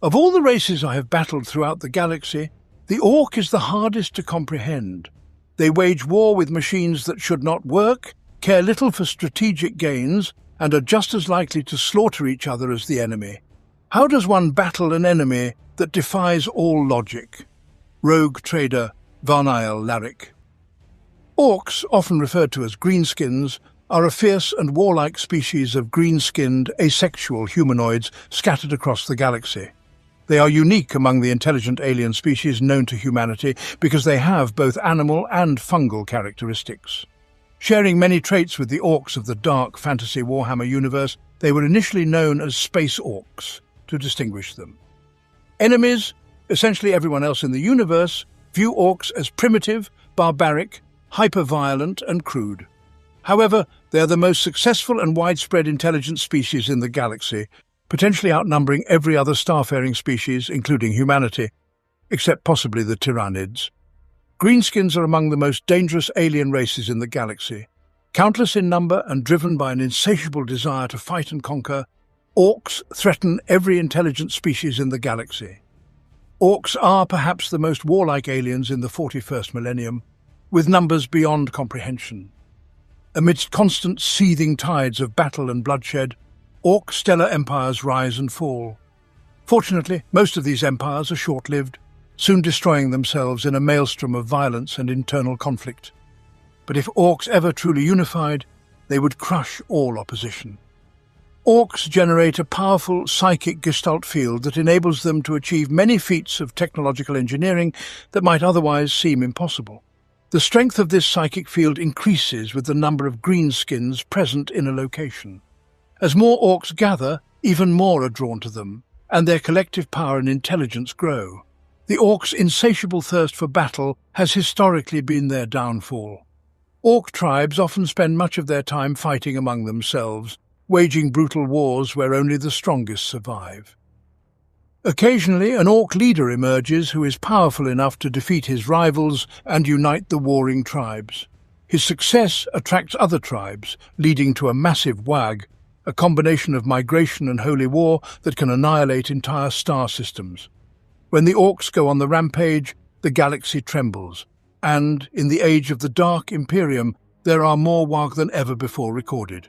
Of all the races I have battled throughout the galaxy, the Ork is the hardest to comprehend. They wage war with machines that should not work, care little for strategic gains, and are just as likely to slaughter each other as the enemy. How does one battle an enemy that defies all logic? Rogue trader Varniel Larrick. Orks, often referred to as greenskins, are a fierce and warlike species of green-skinned, asexual humanoids scattered across the galaxy. They are unique among the intelligent alien species known to humanity because they have both animal and fungal characteristics. Sharing many traits with the Orks of the dark fantasy Warhammer universe, they were initially known as Space Orks to distinguish them. Enemies, essentially everyone else in the universe, view Orks as primitive, barbaric, hyper-violent and crude. However, they are the most successful and widespread intelligent species in the galaxy, potentially outnumbering every other starfaring species, including humanity, except possibly the Tyrannids. Greenskins are among the most dangerous alien races in the galaxy. Countless in number and driven by an insatiable desire to fight and conquer, Orks threaten every intelligent species in the galaxy. Orks are perhaps the most warlike aliens in the 41st millennium, with numbers beyond comprehension. Amidst constant seething tides of battle and bloodshed, Ork stellar empires rise and fall. Fortunately, most of these empires are short-lived, soon destroying themselves in a maelstrom of violence and internal conflict. But if Orks ever truly unified, they would crush all opposition. Orks generate a powerful psychic gestalt field that enables them to achieve many feats of technological engineering that might otherwise seem impossible. The strength of this psychic field increases with the number of greenskins present in a location. As more Orks gather, even more are drawn to them, and their collective power and intelligence grow. The Orks' insatiable thirst for battle has historically been their downfall. Ork tribes often spend much of their time fighting among themselves, waging brutal wars where only the strongest survive. Occasionally, an Ork leader emerges who is powerful enough to defeat his rivals and unite the warring tribes. His success attracts other tribes, leading to a massive wag, a combination of migration and holy war that can annihilate entire star systems. When the Orks go on the rampage, the galaxy trembles, and, in the age of the Dark Imperium, there are more wag than ever before recorded.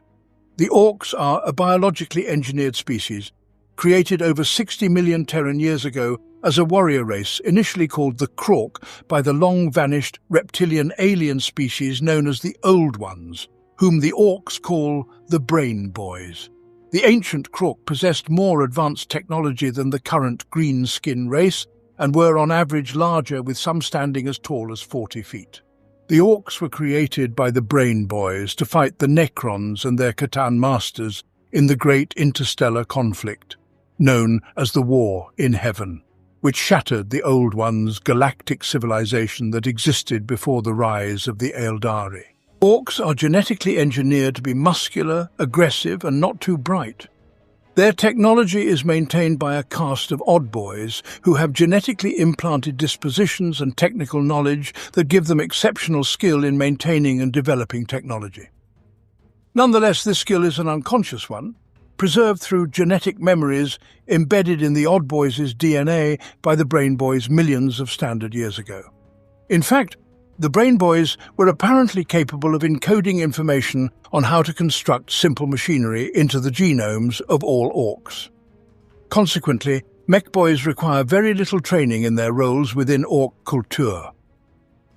The Orks are a biologically engineered species, created over 60 million Terran years ago as a warrior race initially called the Krork by the long-vanished reptilian alien species known as the Old Ones, whom the Orks call the Brain Boys. The ancient Krork possessed more advanced technology than the current green-skin race and were on average larger, with some standing as tall as 40 feet. The Orks were created by the Brain Boys to fight the Necrons and their Catan masters in the great interstellar conflict, known as the War in Heaven, which shattered the Old Ones' galactic civilization that existed before the rise of the Eldari. Orks are genetically engineered to be muscular, aggressive, and not too bright. Their technology is maintained by a caste of odd boys who have genetically implanted dispositions and technical knowledge that give them exceptional skill in maintaining and developing technology. Nonetheless, this skill is an unconscious one, preserved through genetic memories embedded in the odd boys' DNA by the Brain Boys millions of standard years ago. In fact, the Brain Boys were apparently capable of encoding information on how to construct simple machinery into the genomes of all Orks. Consequently, Mech Boys require very little training in their roles within Ork culture,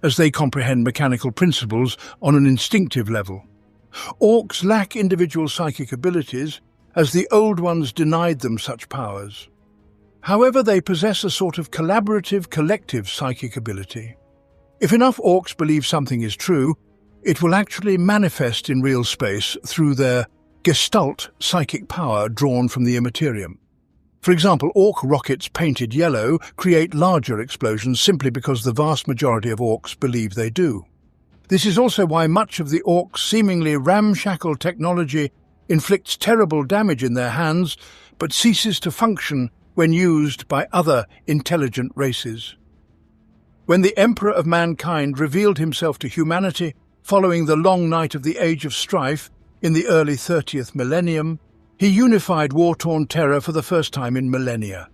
as they comprehend mechanical principles on an instinctive level. Orks lack individual psychic abilities, as the Old Ones denied them such powers. However, they possess a sort of collaborative, collective psychic ability. If enough Orks believe something is true, it will actually manifest in real space through their gestalt psychic power drawn from the immaterium. For example, Ork rockets painted yellow create larger explosions simply because the vast majority of Orks believe they do. This is also why much of the Orks' seemingly ramshackle technology inflicts terrible damage in their hands, but ceases to function when used by other intelligent races. When the Emperor of Mankind revealed himself to humanity following the long night of the Age of Strife in the early 30th millennium, he unified war-torn Terra for the first time in millennia.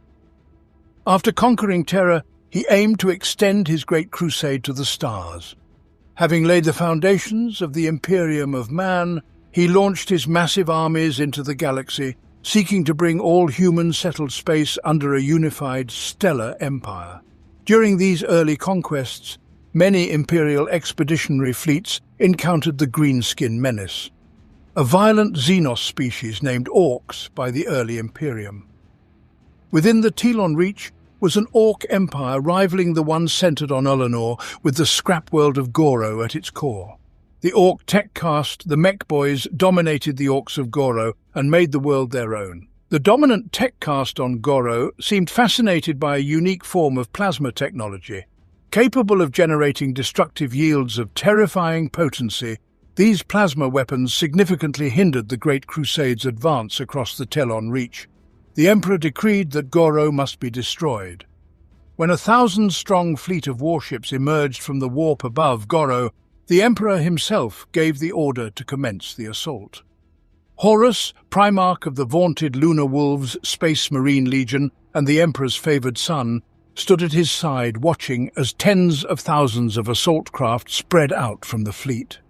After conquering Terra, he aimed to extend his great crusade to the stars. Having laid the foundations of the Imperium of Man, he launched his massive armies into the galaxy, seeking to bring all human-settled space under a unified stellar empire. During these early conquests, many Imperial expeditionary fleets encountered the Greenskin menace, a violent Xenos species named Orks by the early Imperium. Within the Telon Reach was an Ork empire rivaling the one centered on Ullanor, with the scrap world of Goro at its core. The Ork tech caste, the Mech Boys, dominated the Orks of Goro and made the world their own. The dominant tech caste on Goro seemed fascinated by a unique form of plasma technology. Capable of generating destructive yields of terrifying potency, these plasma weapons significantly hindered the Great Crusade's advance across the Telon Reach. The Emperor decreed that Goro must be destroyed. When a 1,000-strong fleet of warships emerged from the warp above Goro, the Emperor himself gave the order to commence the assault. Horus, Primarch of the vaunted Lunar Wolves Space Marine Legion and the Emperor's favoured son, stood at his side watching as tens of thousands of assault craft spread out from the fleet.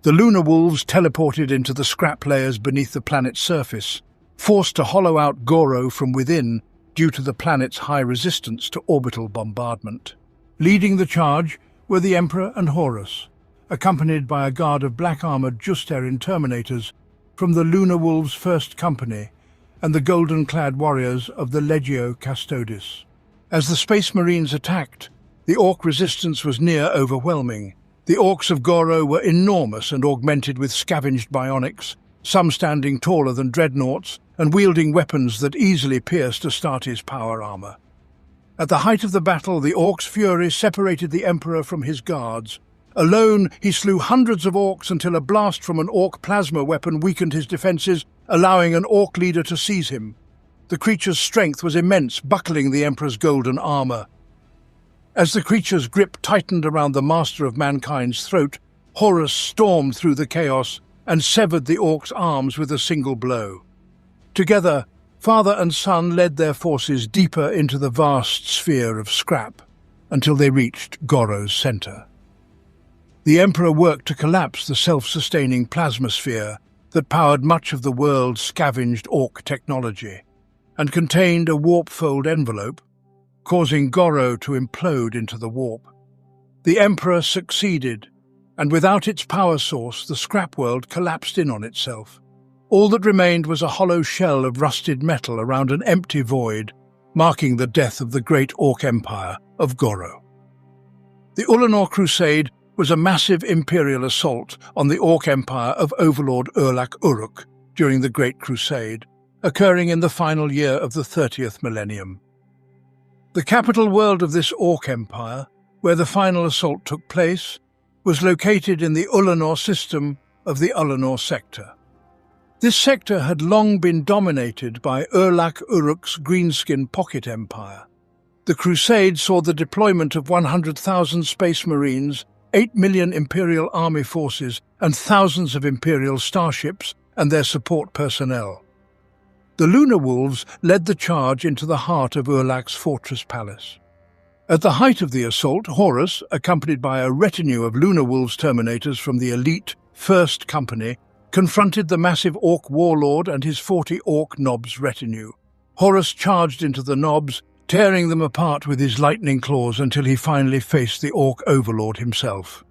The Lunar Wolves teleported into the scrap layers beneath the planet's surface, forced to hollow out Goro from within due to the planet's high resistance to orbital bombardment. Leading the charge were the Emperor and Horus, accompanied by a guard of black-armoured Justerin Terminators from the Lunar Wolves' First Company and the golden-clad warriors of the Legio Custodes. As the Space Marines attacked, the Ork resistance was near overwhelming. The Orks of Goro were enormous and augmented with scavenged bionics, some standing taller than dreadnoughts and wielding weapons that easily pierced Astartes' power armor. At the height of the battle, the Ork's fury separated the Emperor from his guards. Alone, he slew hundreds of Orks until a blast from an Ork plasma weapon weakened his defenses, allowing an Ork leader to seize him. The creature's strength was immense, buckling the Emperor's golden armor. As the creature's grip tightened around the master of mankind's throat, Horus stormed through the chaos and severed the Ork's arms with a single blow. Together, father and son led their forces deeper into the vast sphere of scrap until they reached Goro's center. The Emperor worked to collapse the self-sustaining plasma sphere that powered much of the world's scavenged Ork technology and contained a warp-fold envelope, causing Goro to implode into the warp. The Emperor succeeded, and without its power source, the scrap world collapsed in on itself. All that remained was a hollow shell of rusted metal around an empty void, marking the death of the great Ork Empire of Goro. The Ullanor Crusade was a massive imperial assault on the Ork Empire of Overlord Urlak Uruk during the Great Crusade, occurring in the final year of the 30th millennium. The capital world of this Ork Empire, where the final assault took place, was located in the Ullanor system of the Ullanor sector. This sector had long been dominated by Urlak Uruk's Greenskin Pocket Empire. The Crusade saw the deployment of 100,000 Space Marines, 8 million Imperial Army forces, and thousands of Imperial starships and their support personnel. The Lunar Wolves led the charge into the heart of Urlak's fortress palace. At the height of the assault, Horus, accompanied by a retinue of Lunar Wolves Terminators from the elite First Company, confronted the massive Ork warlord and his 40 Ork Nobs retinue. Horus charged into the Nobs, tearing them apart with his lightning claws until he finally faced the Ork overlord himself.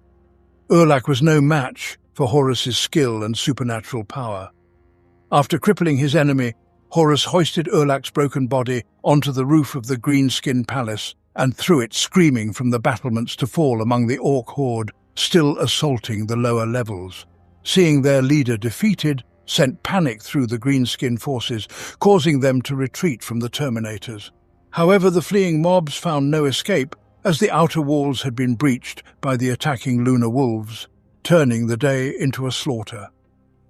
Urlak was no match for Horus's skill and supernatural power. After crippling his enemy, Horus hoisted Urlak's broken body onto the roof of the Greenskin Palace and threw it screaming from the battlements to fall among the Ork horde still assaulting the lower levels. Seeing their leader defeated, sent panic through the Greenskin forces, causing them to retreat from the Terminators. However, the fleeing mobs found no escape, as the outer walls had been breached by the attacking Lunar Wolves, turning the day into a slaughter.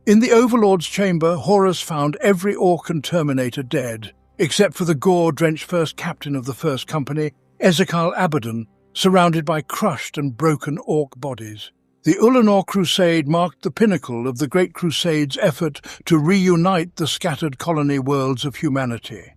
In the Overlord's chamber, Horus found every Ork and Terminator dead, except for the gore-drenched first captain of the First Company, Ezekal Abaddon, surrounded by crushed and broken Ork bodies. The Ullanor Crusade marked the pinnacle of the Great Crusade's effort to reunite the scattered colony worlds of humanity.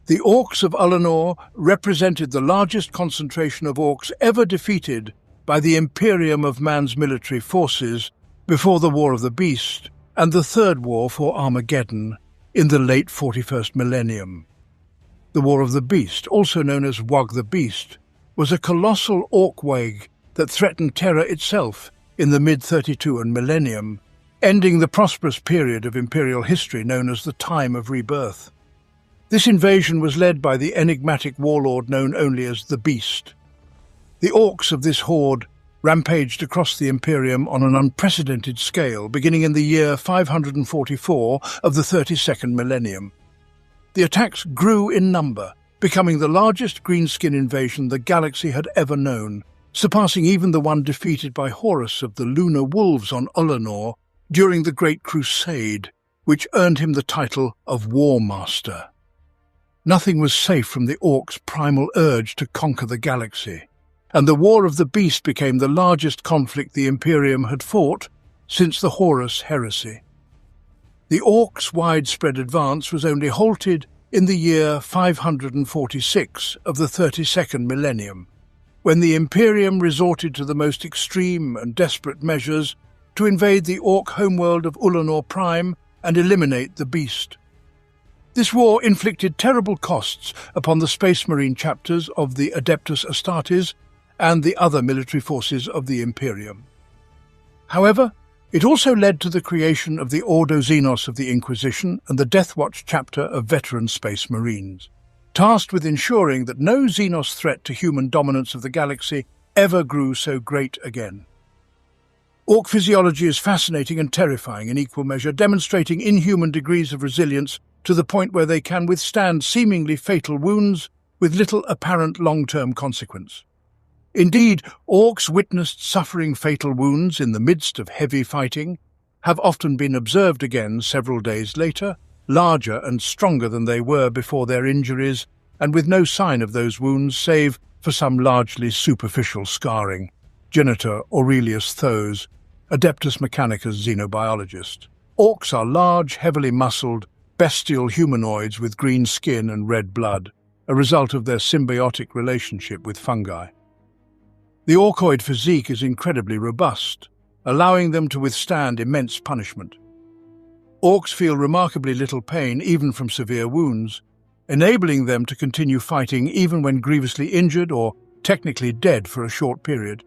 The Orks of Ullanor represented the largest concentration of Orks ever defeated by the Imperium of Man's military forces before the War of the Beast and the Third War for Armageddon in the late 41st millennium. The War of the Beast, also known as Wog the Beast, was a colossal orc wave that threatened Terra itself in the mid-32 and millennium, ending the prosperous period of Imperial history known as the Time of Rebirth. This invasion was led by the enigmatic warlord known only as the Beast. The orcs of this horde rampaged across the Imperium on an unprecedented scale, beginning in the year 544 of the 32nd millennium. The attacks grew in number, becoming the largest greenskin invasion the galaxy had ever known, surpassing even the one defeated by Horus of the Lunar Wolves on Ullanor during the Great Crusade, which earned him the title of War Master. Nothing was safe from the orcs' primal urge to conquer the galaxy, and the War of the Beast became the largest conflict the Imperium had fought since the Horus heresy. The orcs' widespread advance was only halted in the year 546 of the 32nd millennium, when the Imperium resorted to the most extreme and desperate measures to invade the orc homeworld of Ullanor Prime and eliminate the Beast. This war inflicted terrible costs upon the Space Marine chapters of the Adeptus Astartes and the other military forces of the Imperium. However, it also led to the creation of the Ordo Xenos of the Inquisition and the Death Watch chapter of veteran Space Marines, tasked with ensuring that no Xenos threat to human dominance of the galaxy ever grew so great again. Orc physiology is fascinating and terrifying in equal measure, demonstrating inhuman degrees of resilience to the point where they can withstand seemingly fatal wounds with little apparent long-term consequence. Indeed, orcs witnessed suffering fatal wounds in the midst of heavy fighting have often been observed again several days later, larger and stronger than they were before their injuries, and with no sign of those wounds save for some largely superficial scarring. Genitor Aurelius Thos, Adeptus Mechanicus xenobiologist. Orcs are large, heavily muscled, bestial humanoids with green skin and red blood, a result of their symbiotic relationship with fungi. The orcoid physique is incredibly robust, allowing them to withstand immense punishment. Orcs feel remarkably little pain even from severe wounds, enabling them to continue fighting even when grievously injured or technically dead for a short period.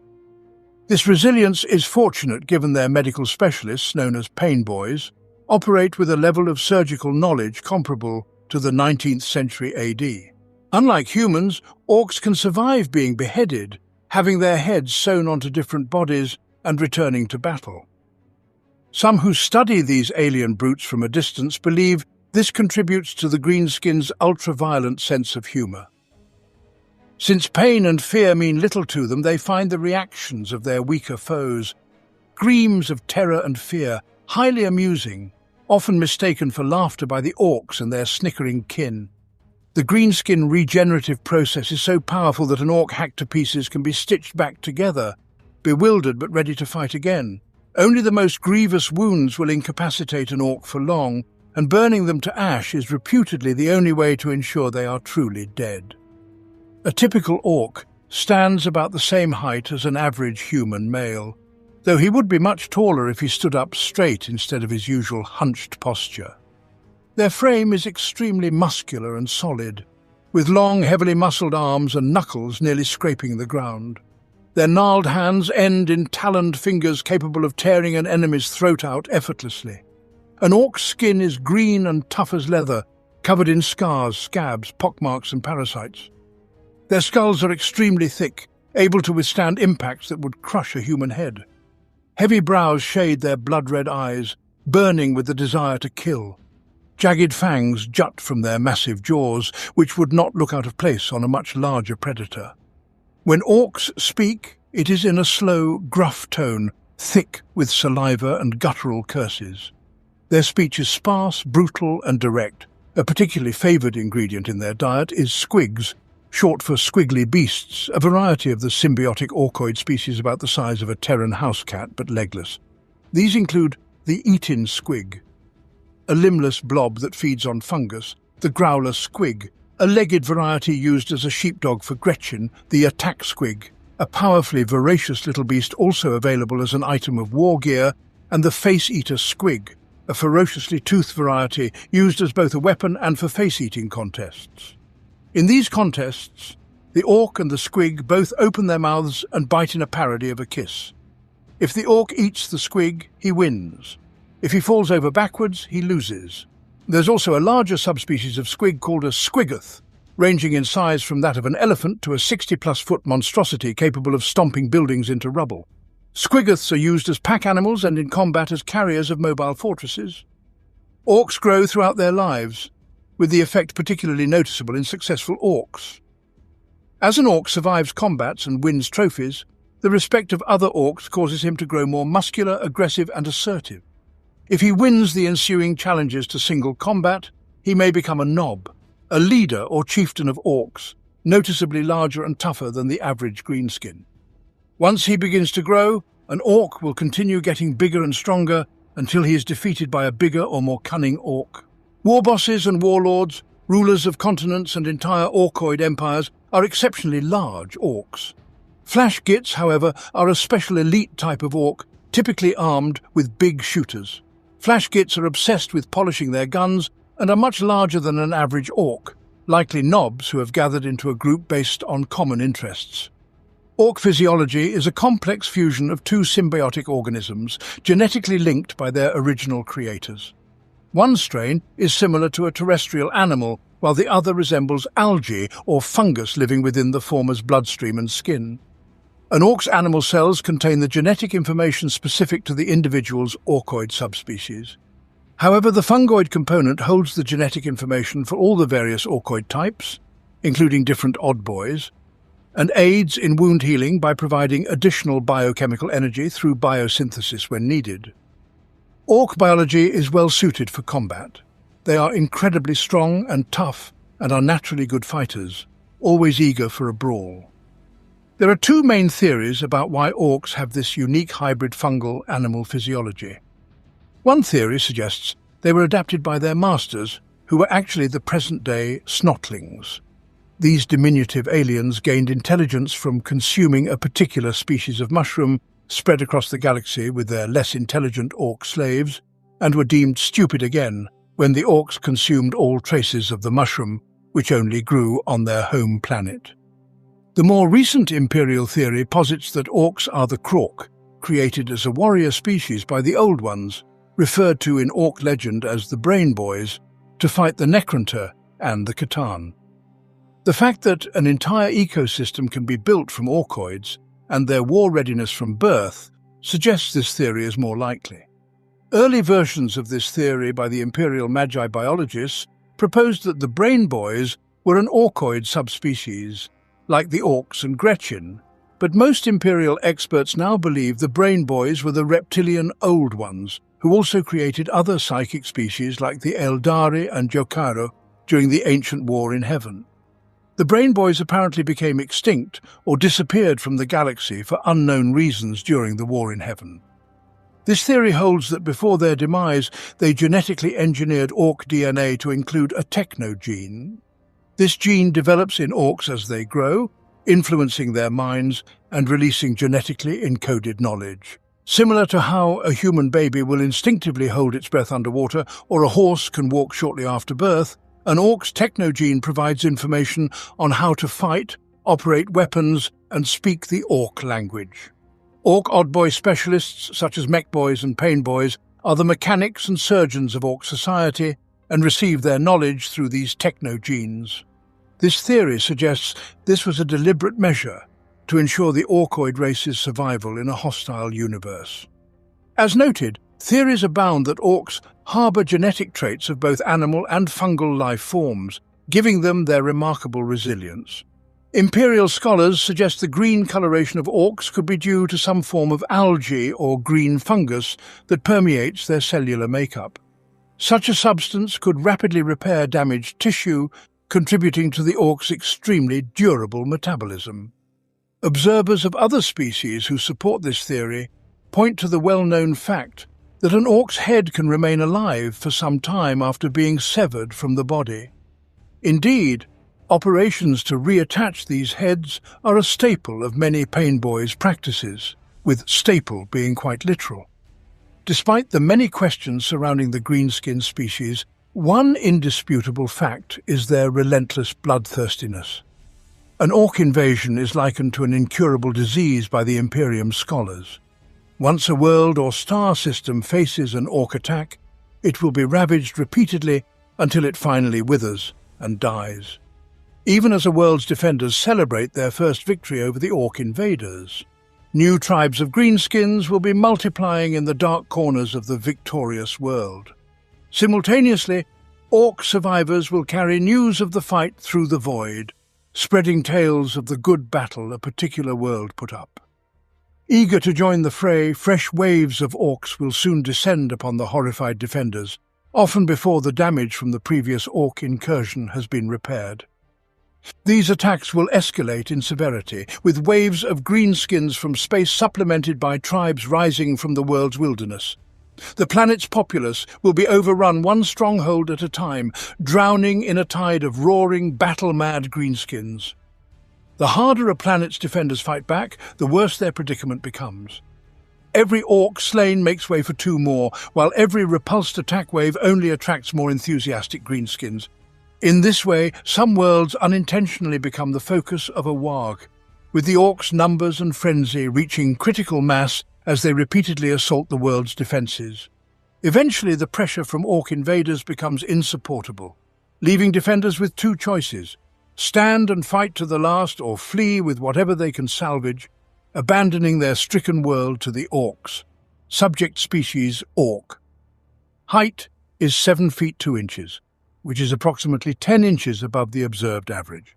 This resilience is fortunate given their medical specialists, known as pain boys, operate with a level of surgical knowledge comparable to the 19th century AD. Unlike humans, orcs can survive being beheaded, having their heads sewn onto different bodies and returning to battle. Some who study these alien brutes from a distance believe this contributes to the greenskins' ultra-violent sense of humor. Since pain and fear mean little to them, they find the reactions of their weaker foes, screams of terror and fear, highly amusing, often mistaken for laughter by the orcs and their snickering kin. The greenskin regenerative process is so powerful that an orc hacked to pieces can be stitched back together, bewildered but ready to fight again. Only the most grievous wounds will incapacitate an orc for long, and burning them to ash is reputedly the only way to ensure they are truly dead. A typical orc stands about the same height as an average human male, though he would be much taller if he stood up straight instead of his usual hunched posture. Their frame is extremely muscular and solid, with long, heavily muscled arms and knuckles nearly scraping the ground. Their gnarled hands end in taloned fingers capable of tearing an enemy's throat out effortlessly. An orc's skin is green and tough as leather, covered in scars, scabs, pockmarks and parasites. Their skulls are extremely thick, able to withstand impacts that would crush a human head. Heavy brows shade their blood-red eyes, burning with the desire to kill. Jagged fangs jut from their massive jaws, which would not look out of place on a much larger predator. When orcs speak, it is in a slow, gruff tone, thick with saliva and guttural curses. Their speech is sparse, brutal, and direct. A particularly favoured ingredient in their diet is squigs, short for squiggly beasts, a variety of the symbiotic orcoid species about the size of a Terran house cat but legless. These include the eat-in squig, a limbless blob that feeds on fungus, the growler squig, a legged variety used as a sheepdog for Gretchen, the attack squig, a powerfully voracious little beast also available as an item of war gear, and the face-eater squig, a ferociously toothed variety used as both a weapon and for face-eating contests. In these contests, the orc and the squig both open their mouths and bite in a parody of a kiss. If the orc eats the squig, he wins. If he falls over backwards, he loses. There's also a larger subspecies of squig called a squiggoth, ranging in size from that of an elephant to a 60-plus foot monstrosity capable of stomping buildings into rubble. Squiggoths are used as pack animals and in combat as carriers of mobile fortresses. Orcs grow throughout their lives, with the effect particularly noticeable in successful orcs. As an orc survives combats and wins trophies, the respect of other orcs causes him to grow more muscular, aggressive, and assertive. If he wins the ensuing challenges to single combat, he may become a nob, a leader or chieftain of orcs, noticeably larger and tougher than the average greenskin. Once he begins to grow, an orc will continue getting bigger and stronger until he is defeated by a bigger or more cunning orc. War bosses and warlords, rulers of continents and entire orcoid empires, are exceptionally large orcs. Flash gits, however, are a special elite type of orc, typically armed with big shooters. Flash gits are obsessed with polishing their guns and are much larger than an average orc, likely nobs who have gathered into a group based on common interests. Orc physiology is a complex fusion of two symbiotic organisms, genetically linked by their original creators. One strain is similar to a terrestrial animal, while the other resembles algae or fungus living within the former's bloodstream and skin. An orc's animal cells contain the genetic information specific to the individual's orcoid subspecies. However, the fungoid component holds the genetic information for all the various orcoid types, including different odd boys, and aids in wound healing by providing additional biochemical energy through biosynthesis when needed. Orc biology is well suited for combat. They are incredibly strong and tough and are naturally good fighters, always eager for a brawl. There are two main theories about why orcs have this unique hybrid fungal-animal physiology. One theory suggests they were adapted by their masters, who were actually the present-day snotlings. These diminutive aliens gained intelligence from consuming a particular species of mushroom spread across the galaxy with their less intelligent orc slaves, and were deemed stupid again when the orcs consumed all traces of the mushroom, which only grew on their home planet. The more recent imperial theory posits that orcs are the Krork, created as a warrior species by the Old Ones, referred to in orc legend as the Brain Boys, to fight the Necronter and the Catan. The fact that an entire ecosystem can be built from orcoids, and their war readiness from birth, suggests this theory is more likely. Early versions of this theory by the Imperial Magi biologists proposed that the Brain Boys were an orcoid subspecies, like the Orks and Gretchen, but most Imperial experts now believe the Brain Boys were the reptilian Old Ones, who also created other psychic species like the Eldari and Jokaro during the ancient war in heaven. The Brain Boys apparently became extinct or disappeared from the galaxy for unknown reasons during the war in heaven. This theory holds that before their demise, they genetically engineered orc DNA to include a technogene. This gene develops in orcs as they grow, influencing their minds and releasing genetically encoded knowledge. Similar to how a human baby will instinctively hold its breath underwater or a horse can walk shortly after birth, an orc's technogene provides information on how to fight, operate weapons, and speak the orc language. Orc oddboy specialists such as mech boys and pain boys are the mechanics and surgeons of orc society and receive their knowledge through these technogenes. This theory suggests this was a deliberate measure to ensure the orcoid race's survival in a hostile universe. As noted, theories abound that orcs harbour genetic traits of both animal and fungal life forms, giving them their remarkable resilience. Imperial scholars suggest the green coloration of orcs could be due to some form of algae or green fungus that permeates their cellular makeup. Such a substance could rapidly repair damaged tissue, contributing to the orc's extremely durable metabolism. Observers of other species who support this theory point to the well-known fact that an orc's head can remain alive for some time after being severed from the body. Indeed, Operations to reattach these heads are a staple of many painboys' practices, with staple being quite literal. Despite the many questions surrounding the greenskin species, one indisputable fact is their relentless bloodthirstiness. An orc invasion is likened to an incurable disease by the Imperium scholars. Once a world or star system faces an orc attack, it will be ravaged repeatedly until it finally withers and dies. Even as a world's defenders celebrate their first victory over the orc invaders, new tribes of greenskins will be multiplying in the dark corners of the victorious world. Simultaneously, orc survivors will carry news of the fight through the void, spreading tales of the good battle a particular world put up. Eager to join the fray, fresh waves of orcs will soon descend upon the horrified defenders, often before the damage from the previous orc incursion has been repaired. These attacks will escalate in severity, with waves of greenskins from space supplemented by tribes rising from the world's wilderness. The planet's populace will be overrun one stronghold at a time, drowning in a tide of roaring, battle-mad greenskins. The harder a planet's defenders fight back, the worse their predicament becomes. Every orc slain makes way for two more, while every repulsed attack wave only attracts more enthusiastic greenskins. In this way, some worlds unintentionally become the focus of a warg, with the orcs' numbers and frenzy reaching critical mass as they repeatedly assault the world's defences. Eventually, the pressure from orc invaders becomes insupportable, leaving defenders with two choices: stand and fight to the last, or flee with whatever they can salvage, abandoning their stricken world to the orcs. Subject species orc. Height is 7 feet 2 inches, which is approximately 10 inches above the observed average.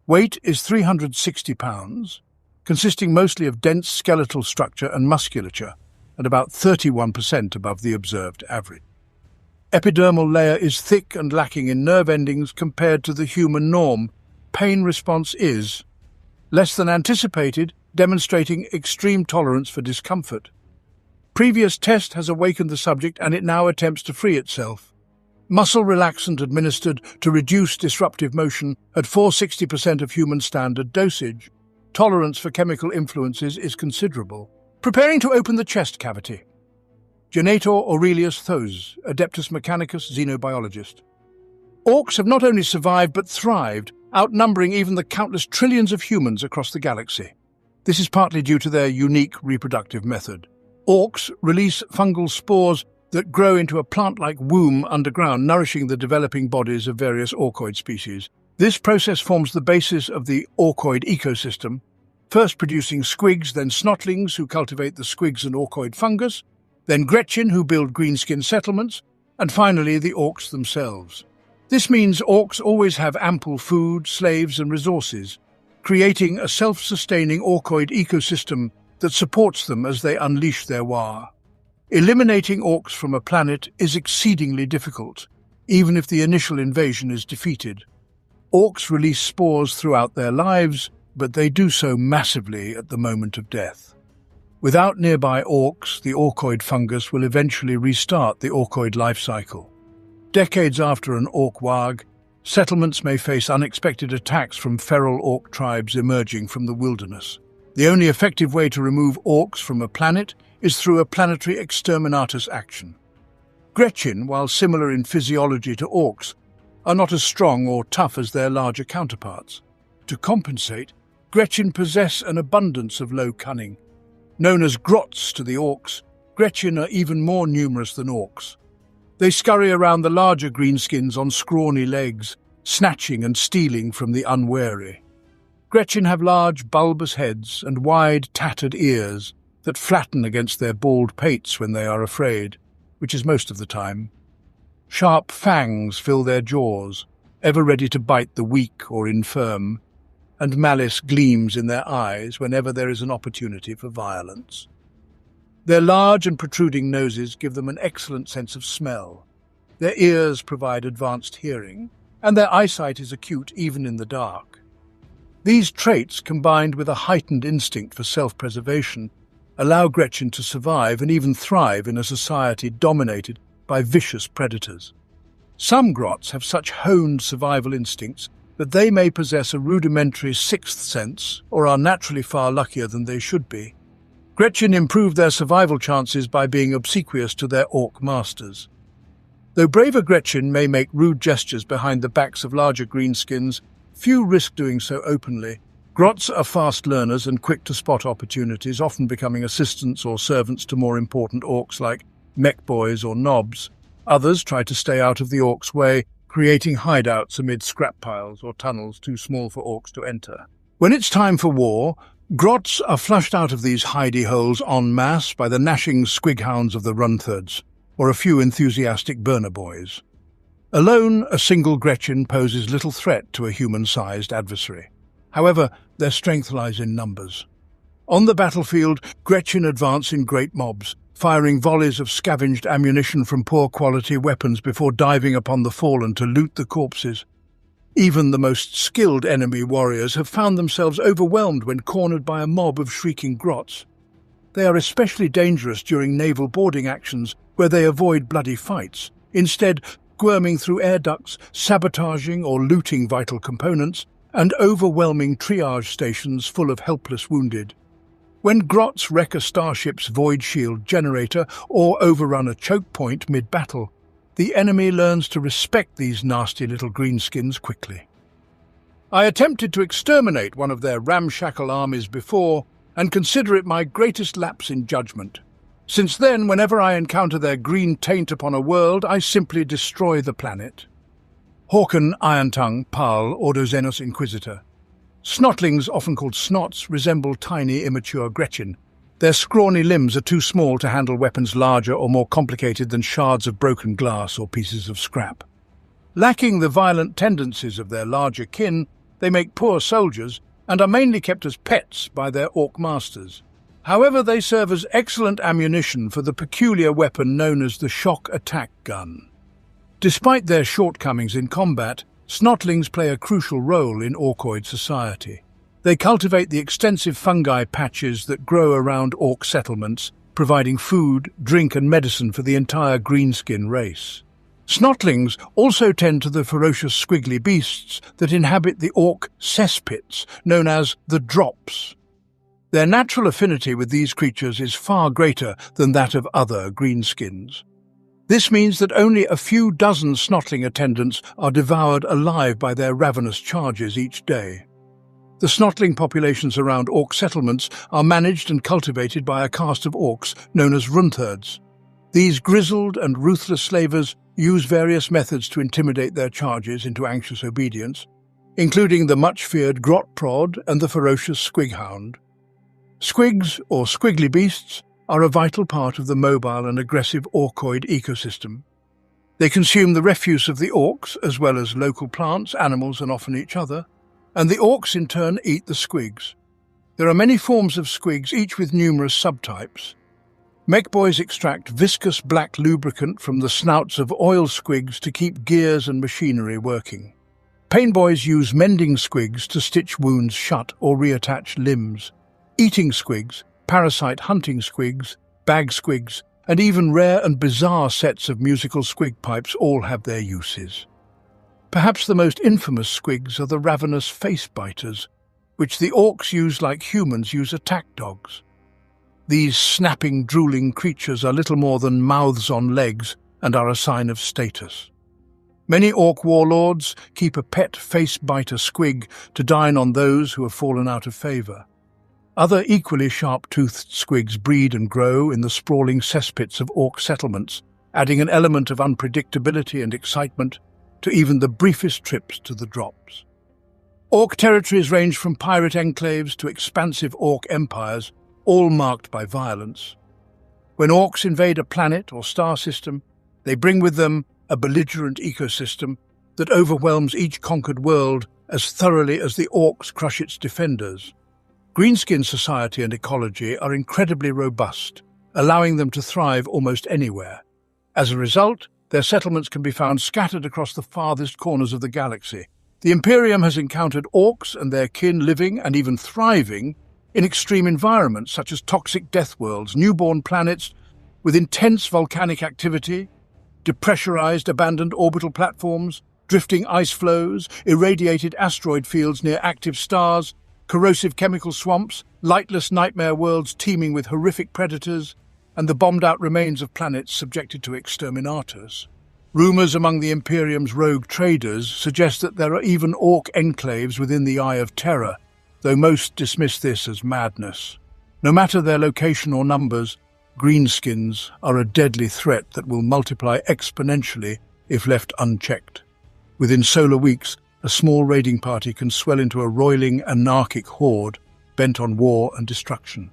Weight is 360 pounds, consisting mostly of dense skeletal structure and musculature, and about 31% above the observed average. Epidermal layer is thick and lacking in nerve endings compared to the human norm. Pain response is less than anticipated, demonstrating extreme tolerance for discomfort. Previous test has awakened the subject and it now attempts to free itself. Muscle relaxant administered to reduce disruptive motion at 460% of human standard dosage. Tolerance for chemical influences is considerable. Preparing to open the chest cavity. Genator Aurelius Thos, Adeptus Mechanicus xenobiologist. Orcs have not only survived but thrived, outnumbering even the countless trillions of humans across the galaxy. This is partly due to their unique reproductive method. Orcs release fungal spores that grow into a plant-like womb underground, nourishing the developing bodies of various orcoid species. This process forms the basis of the orcoid ecosystem, first producing squigs, then snotlings who cultivate the squigs and orcoid fungus, then Gretchen who build greenskin settlements, and finally the orcs themselves. This means orcs always have ample food, slaves and resources, creating a self-sustaining orcoid ecosystem that supports them as they unleash their war. Eliminating orcs from a planet is exceedingly difficult, even if the initial invasion is defeated. Orcs release spores throughout their lives, but they do so massively at the moment of death. Without nearby orcs, the orcoid fungus will eventually restart the orcoid life cycle. Decades after an orc warg, settlements may face unexpected attacks from feral orc tribes emerging from the wilderness. The only effective way to remove orcs from a planet is through a planetary exterminatus action. Gretchen, while similar in physiology to orcs, are not as strong or tough as their larger counterparts. To compensate, Gretchen possess an abundance of low cunning. Known as grots to the orcs, Gretchen are even more numerous than orcs. They scurry around the larger greenskins on scrawny legs, snatching and stealing from the unwary. Gretchen have large, bulbous heads and wide, tattered ears that flatten against their bald pates when they are afraid, which is most of the time. Sharp fangs fill their jaws, ever ready to bite the weak or infirm, and malice gleams in their eyes whenever there is an opportunity for violence. Their large and protruding noses give them an excellent sense of smell. Their ears provide advanced hearing, and their eyesight is acute even in the dark. These traits, combined with a heightened instinct for self-preservation, allow Gretchen to survive and even thrive in a society dominated by vicious predators. Some grots have such honed survival instincts but they may possess a rudimentary sixth sense or are naturally far luckier than they should be. Gretchen improved their survival chances by being obsequious to their orc masters. Though braver Gretchen may make rude gestures behind the backs of larger greenskins, few risk doing so openly. Grots are fast learners and quick to spot opportunities, often becoming assistants or servants to more important orcs like mech boys or knobs. Others try to stay out of the orcs' way, creating hideouts amid scrap piles or tunnels too small for orcs to enter. When it's time for war, grots are flushed out of these hidey holes en masse by the gnashing squighounds of the Runthards, or a few enthusiastic burner boys. Alone, a single Gretchen poses little threat to a human-sized adversary. However, their strength lies in numbers. On the battlefield, Gretchen advance in great mobs, firing volleys of scavenged ammunition from poor-quality weapons before diving upon the fallen to loot the corpses. Even the most skilled enemy warriors have found themselves overwhelmed when cornered by a mob of shrieking grots. They are especially dangerous during naval boarding actions, where they avoid bloody fights, instead squirming through air ducts, sabotaging or looting vital components, and overwhelming triage stations full of helpless wounded. When grots wreck a starship's void shield generator or overrun a choke point mid-battle, the enemy learns to respect these nasty little greenskins quickly. I attempted to exterminate one of their ramshackle armies before, and consider it my greatest lapse in judgment. Since then, whenever I encounter their green taint upon a world, I simply destroy the planet. Håkon Irontongue, Parl, Ordoxenos Inquisitor. Snotlings, often called snots, resemble tiny, immature Gretchen. Their scrawny limbs are too small to handle weapons larger or more complicated than shards of broken glass or pieces of scrap. Lacking the violent tendencies of their larger kin, they make poor soldiers and are mainly kept as pets by their orc masters. However, they serve as excellent ammunition for the peculiar weapon known as the shock attack gun. Despite their shortcomings in combat, snotlings play a crucial role in orcoid society. They cultivate the extensive fungi patches that grow around orc settlements, providing food, drink and medicine for the entire greenskin race. Snotlings also tend to the ferocious squiggly beasts that inhabit the orc cesspits, known as the drops. Their natural affinity with these creatures is far greater than that of other greenskins. This means that only a few dozen snotling attendants are devoured alive by their ravenous charges each day. The snotling populations around orc settlements are managed and cultivated by a caste of orcs known as Runthards. These grizzled and ruthless slavers use various methods to intimidate their charges into anxious obedience, including the much-feared grot prod and the ferocious squighound. Squigs, or squiggly beasts, are a vital part of the mobile and aggressive orcoid ecosystem. They consume the refuse of the orcs, as well as local plants, animals, and often each other, and the orcs in turn eat the squigs. There are many forms of squigs, each with numerous subtypes. Mechboys extract viscous black lubricant from the snouts of oil squigs to keep gears and machinery working. Painboys use mending squigs to stitch wounds shut or reattach limbs. Eating squigs, parasite hunting squigs, bag squigs, and even rare and bizarre sets of musical squig pipes all have their uses. Perhaps the most infamous squigs are the ravenous face-biters, which the orcs use like humans use attack dogs. These snapping, drooling creatures are little more than mouths on legs and are a sign of status. Many orc warlords keep a pet face-biter squig to dine on those who have fallen out of favour. Other equally sharp-toothed squigs breed and grow in the sprawling cesspits of orc settlements, adding an element of unpredictability and excitement to even the briefest trips to the drops. Orc territories range from pirate enclaves to expansive orc empires, all marked by violence. When orcs invade a planet or star system, they bring with them a belligerent ecosystem that overwhelms each conquered world as thoroughly as the orcs crush its defenders. Greenskin society and ecology are incredibly robust, allowing them to thrive almost anywhere. As a result, their settlements can be found scattered across the farthest corners of the galaxy. The Imperium has encountered orcs and their kin living and even thriving in extreme environments such as toxic death worlds, newborn planets with intense volcanic activity, depressurized abandoned orbital platforms, Drifting ice flows, irradiated asteroid fields near active stars, corrosive chemical swamps, lightless nightmare worlds teeming with horrific predators, and the bombed-out remains of planets subjected to exterminators. Rumours among the Imperium's rogue traders suggest that there are even orc enclaves within the Eye of Terror, though most dismiss this as madness. No matter their location or numbers, greenskins are a deadly threat that will multiply exponentially if left unchecked. Within solar weeks, a small raiding party can swell into a roiling, anarchic horde bent on war and destruction.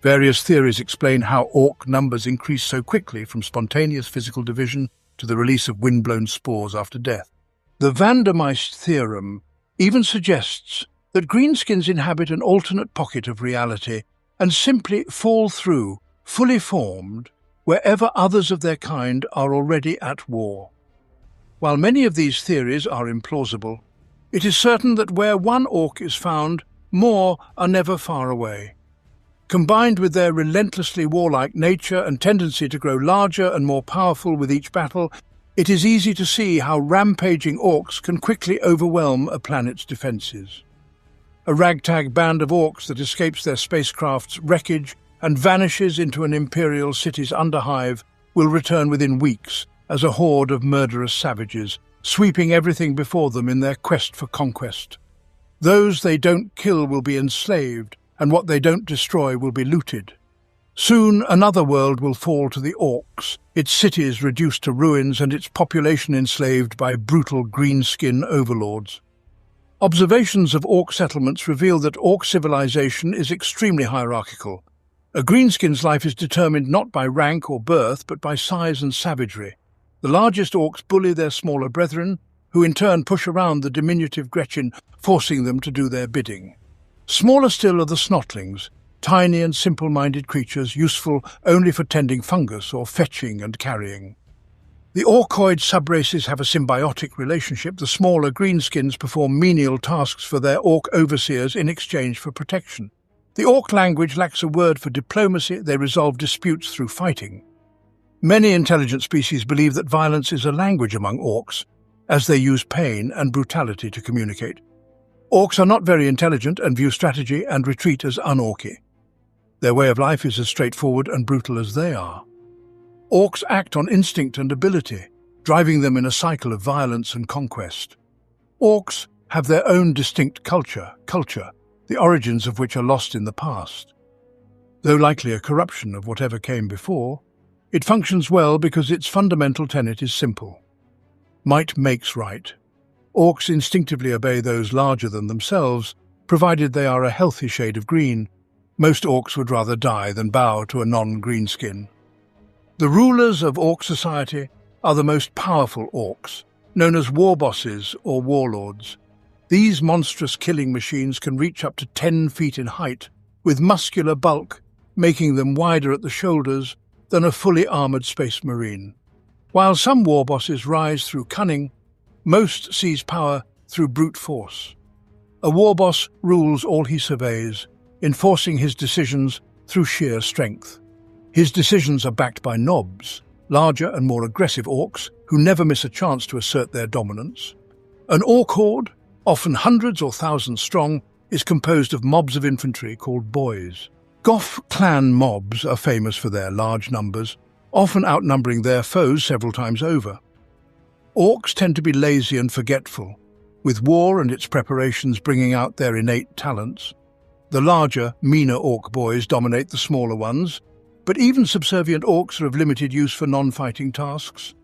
Various theories explain how orc numbers increase so quickly, from spontaneous physical division to the release of wind-blown spores after death. The Van der Meist theorem even suggests that greenskins inhabit an alternate pocket of reality and simply fall through, fully formed, wherever others of their kind are already at war. While many of these theories are implausible, it is certain that where one orc is found, more are never far away. Combined with their relentlessly warlike nature and tendency to grow larger and more powerful with each battle, it is easy to see how rampaging orcs can quickly overwhelm a planet's defences. A ragtag band of orcs that escapes their spacecraft's wreckage and vanishes into an imperial city's underhive will return within weeks as a horde of murderous savages, sweeping everything before them in their quest for conquest. Those they don't kill will be enslaved, and what they don't destroy will be looted. Soon another world will fall to the Orks, its cities reduced to ruins and its population enslaved by brutal greenskin overlords. Observations of Orc settlements reveal that Orc civilization is extremely hierarchical. A greenskin's life is determined not by rank or birth, but by size and savagery. The largest orcs bully their smaller brethren, who in turn push around the diminutive Gretchen, forcing them to do their bidding. Smaller still are the snotlings, tiny and simple-minded creatures useful only for tending fungus or fetching and carrying. The orcoid subraces have a symbiotic relationship. The smaller greenskins perform menial tasks for their orc overseers in exchange for protection. The orc language lacks a word for diplomacy. They resolve disputes through fighting. Many intelligent species believe that violence is a language among orcs, as they use pain and brutality to communicate. Orcs are not very intelligent and view strategy and retreat as un-orky. Their way of life is as straightforward and brutal as they are. Orcs act on instinct and ability, driving them in a cycle of violence and conquest. Orcs have their own distinct culture, the origins of which are lost in the past. Though likely a corruption of whatever came before, it functions well because its fundamental tenet is simple. Might makes right. Orcs instinctively obey those larger than themselves, provided they are a healthy shade of green. Most orcs would rather die than bow to a non-greenskin. The rulers of orc society are the most powerful orcs, known as war bosses or warlords. These monstrous killing machines can reach up to 10 feet in height, with muscular bulk, making them wider at the shoulders than a fully armoured space marine. While some war bosses rise through cunning, most seize power through brute force. A war boss rules all he surveys, enforcing his decisions through sheer strength. His decisions are backed by nobs, larger and more aggressive orcs who never miss a chance to assert their dominance. An orc horde, often hundreds or thousands strong, is composed of mobs of infantry called boys. Goth clan mobs are famous for their large numbers, often outnumbering their foes several times over. Orcs tend to be lazy and forgetful, with war and its preparations bringing out their innate talents. The larger, meaner orc boys dominate the smaller ones, but even subservient orcs are of limited use for non-fighting tasks.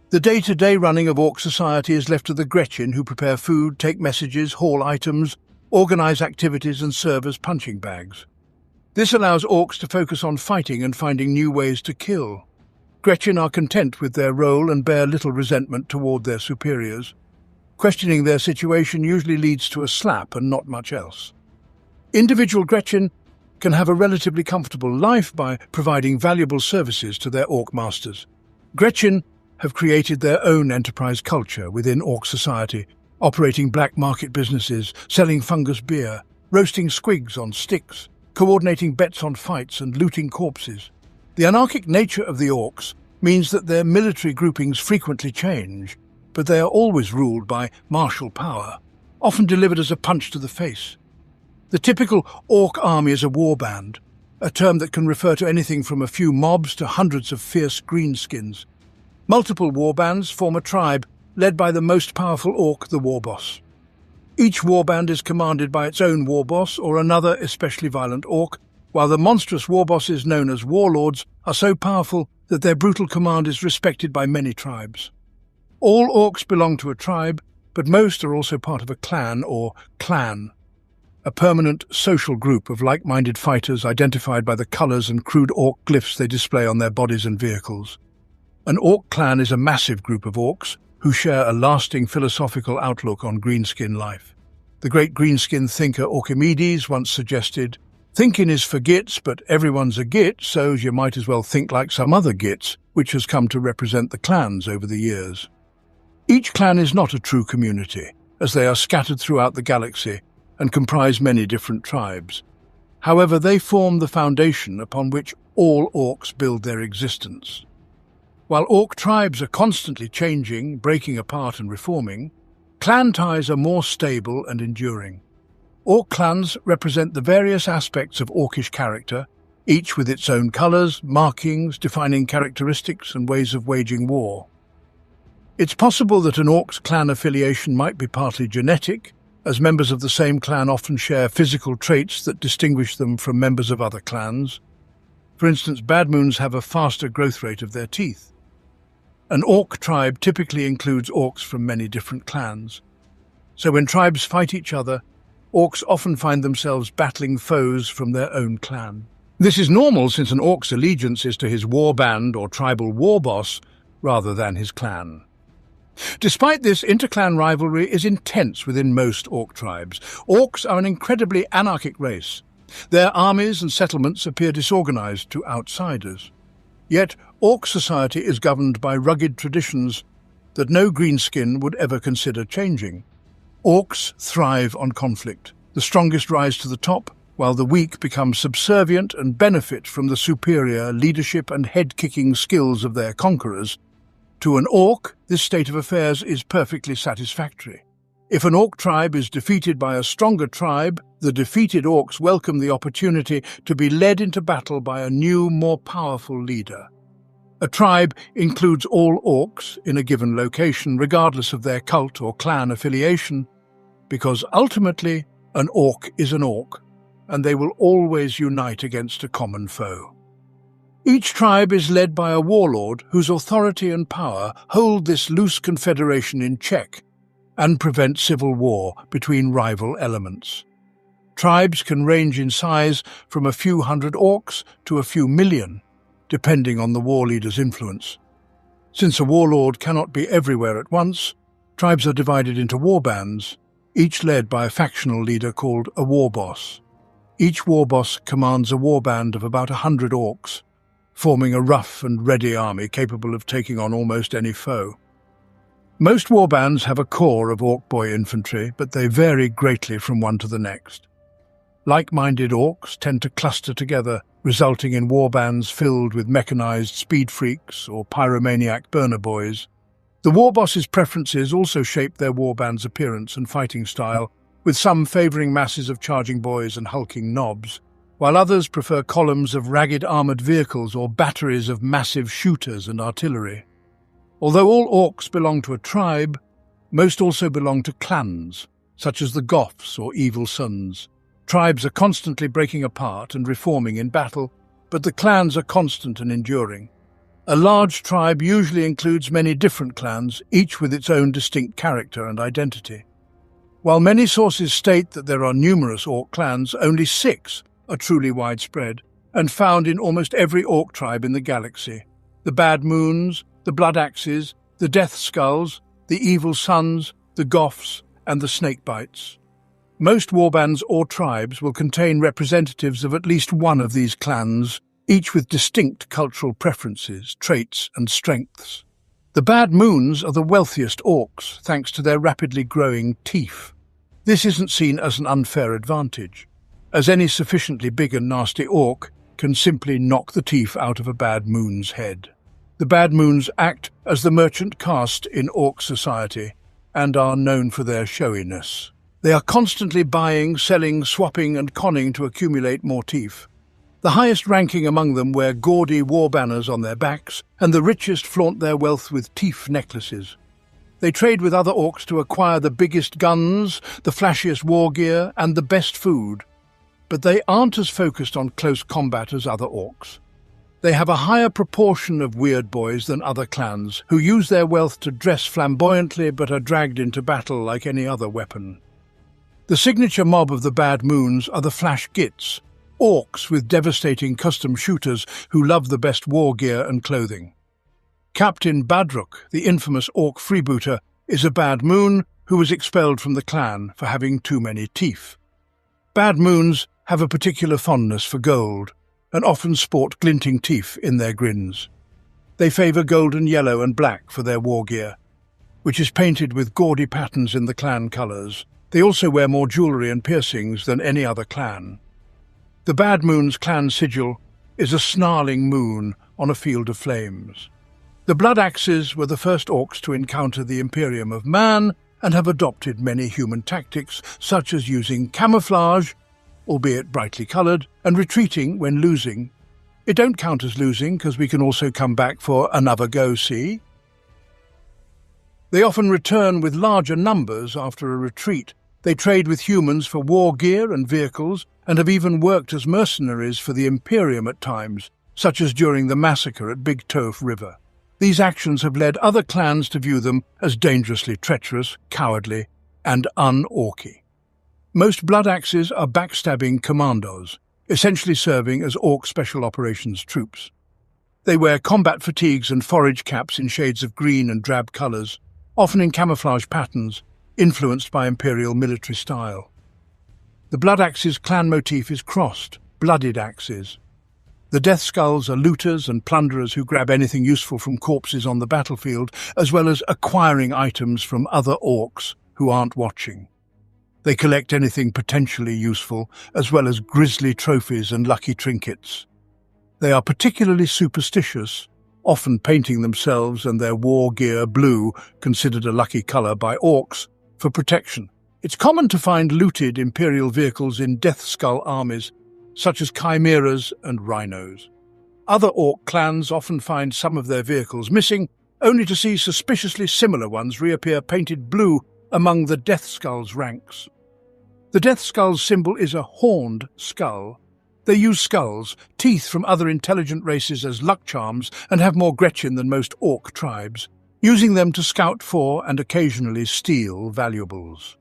The day-to-day running of orc society is left to the Gretchen, who prepare food, take messages, haul items, organize activities and serve as punching bags. This allows orcs to focus on fighting and finding new ways to kill. Gretchen are content with their role and bear little resentment toward their superiors. Questioning their situation usually leads to a slap and not much else. Individual Gretchen can have a relatively comfortable life by providing valuable services to their orc masters. Gretchen have created their own enterprise culture within orc society, operating black market businesses, selling fungus beer, roasting squigs on sticks, coordinating bets on fights and looting corpses. The anarchic nature of the orcs means that their military groupings frequently change, but they are always ruled by martial power, often delivered as a punch to the face. The typical orc army is a warband, a term that can refer to anything from a few mobs to hundreds of fierce greenskins. Multiple warbands form a tribe led by the most powerful orc, the warboss. Each warband is commanded by its own warboss or another especially violent orc, while the monstrous warbosses known as warlords are so powerful that their brutal command is respected by many tribes. All orcs belong to a tribe, but most are also part of a clan or clan, a permanent social group of like-minded fighters identified by the colours and crude orc glyphs they display on their bodies and vehicles. An orc clan is a massive group of orcs who share a lasting philosophical outlook on greenskin life. The great greenskin thinker Archimedes once suggested, "Thinking is for gits, but everyone's a git, so you might as well think like some other gits," which has come to represent the clans over the years. Each clan is not a true community, as they are scattered throughout the galaxy and comprise many different tribes. However, they form the foundation upon which all orcs build their existence. While orc tribes are constantly changing, breaking apart and reforming, clan ties are more stable and enduring. Orc clans represent the various aspects of orcish character, each with its own colours, markings, defining characteristics and ways of waging war. It's possible that an orc's clan affiliation might be partly genetic, as members of the same clan often share physical traits that distinguish them from members of other clans. For instance, bad moons have a faster growth rate of their teeth. An orc tribe typically includes orcs from many different clans. So when tribes fight each other, orcs often find themselves battling foes from their own clan. This is normal since an orc's allegiance is to his warband or tribal warboss rather than his clan. Despite this, interclan rivalry is intense within most orc tribes. Orcs are an incredibly anarchic race. Their armies and settlements appear disorganized to outsiders. Yet, orc society is governed by rugged traditions that no greenskin would ever consider changing. Orcs thrive on conflict. The strongest rise to the top, while the weak become subservient and benefit from the superior leadership and head-kicking skills of their conquerors. To an orc, this state of affairs is perfectly satisfactory. If an orc tribe is defeated by a stronger tribe, the defeated orcs welcome the opportunity to be led into battle by a new, more powerful leader. A tribe includes all orcs in a given location, regardless of their cult or clan affiliation, because ultimately an orc is an orc, and they will always unite against a common foe. Each tribe is led by a warlord whose authority and power hold this loose confederation in check and prevent civil war between rival elements. Tribes can range in size from a few hundred orcs to a few million, depending on the war leader's influence. Since a warlord cannot be everywhere at once, tribes are divided into warbands, each led by a factional leader called a warboss. Each warboss commands a warband of about 100 orcs, forming a rough and ready army capable of taking on almost any foe. Most warbands have a core of orc boy infantry, but they vary greatly from one to the next. Like-minded orcs tend to cluster together, resulting in warbands filled with mechanized speed freaks or pyromaniac burner boys. The warboss's preferences also shape their warband's appearance and fighting style, with some favoring masses of charging boys and hulking knobs, while others prefer columns of ragged armored vehicles or batteries of massive shooters and artillery. Although all orcs belong to a tribe, most also belong to clans, such as the Goths or Evil Sons. Tribes are constantly breaking apart and reforming in battle, but the clans are constant and enduring. A large tribe usually includes many different clans, each with its own distinct character and identity. While many sources state that there are numerous orc clans, only 6 are truly widespread and found in almost every orc tribe in the galaxy. The Bad Moons, the Blood Axes, the Death Skulls, the Evil Sons, the Goths, and the Snakebites. Most warbands or tribes will contain representatives of at least one of these clans, each with distinct cultural preferences, traits, and strengths. The Bad Moons are the wealthiest orcs, thanks to their rapidly growing teeth. This isn't seen as an unfair advantage, as any sufficiently big and nasty orc can simply knock the teeth out of a Bad Moon's head. The Bad Moons act as the merchant caste in Orc society and are known for their showiness. They are constantly buying, selling, swapping and conning to accumulate more teeth. The highest ranking among them wear gaudy war banners on their backs, and the richest flaunt their wealth with teeth necklaces. They trade with other orcs to acquire the biggest guns, the flashiest war gear, and the best food. But they aren't as focused on close combat as other orcs. They have a higher proportion of weird boys than other clans, who use their wealth to dress flamboyantly but are dragged into battle like any other weapon. The signature mob of the Bad Moons are the Flash Gits, orcs with devastating custom shooters who love the best war gear and clothing. Captain Badruk, the infamous orc freebooter, is a Bad Moon who was expelled from the clan for having too many teeth. Bad Moons have a particular fondness for gold, and often sport glinting teeth in their grins. They favour golden, yellow and black for their war gear, which is painted with gaudy patterns in the clan colours. They also wear more jewellery and piercings than any other clan. The Bad Moon's clan sigil is a snarling moon on a field of flames. The Blood Axes were the first orcs to encounter the Imperium of Man and have adopted many human tactics, such as using camouflage, albeit brightly coloured, and retreating when losing. It don't count as losing, because we can also come back for another go, see? They often return with larger numbers after a retreat. They trade with humans for war gear and vehicles, and have even worked as mercenaries for the Imperium at times, such as during the massacre at Big Toph River. These actions have led other clans to view them as dangerously treacherous, cowardly, and un-orky. Most Blood Axes are backstabbing commandos, essentially serving as Orc Special Operations troops. They wear combat fatigues and forage caps in shades of green and drab colours, often in camouflage patterns, influenced by Imperial military style. The Blood Axe's clan motif is crossed, blooded axes. The Death Skulls are looters and plunderers who grab anything useful from corpses on the battlefield, as well as acquiring items from other orcs who aren't watching. They collect anything potentially useful, as well as grisly trophies and lucky trinkets. They are particularly superstitious, often painting themselves and their war gear blue, considered a lucky colour by orcs, for protection. It's common to find looted Imperial vehicles in Death Skull armies, such as chimeras and rhinos. Other orc clans often find some of their vehicles missing, only to see suspiciously similar ones reappear painted blue among the Death Skull's ranks. The Death Skull's symbol is a horned skull. They use skulls, teeth from other intelligent races as luck charms, and have more Gretchen than most orc tribes, using them to scout for and occasionally steal valuables.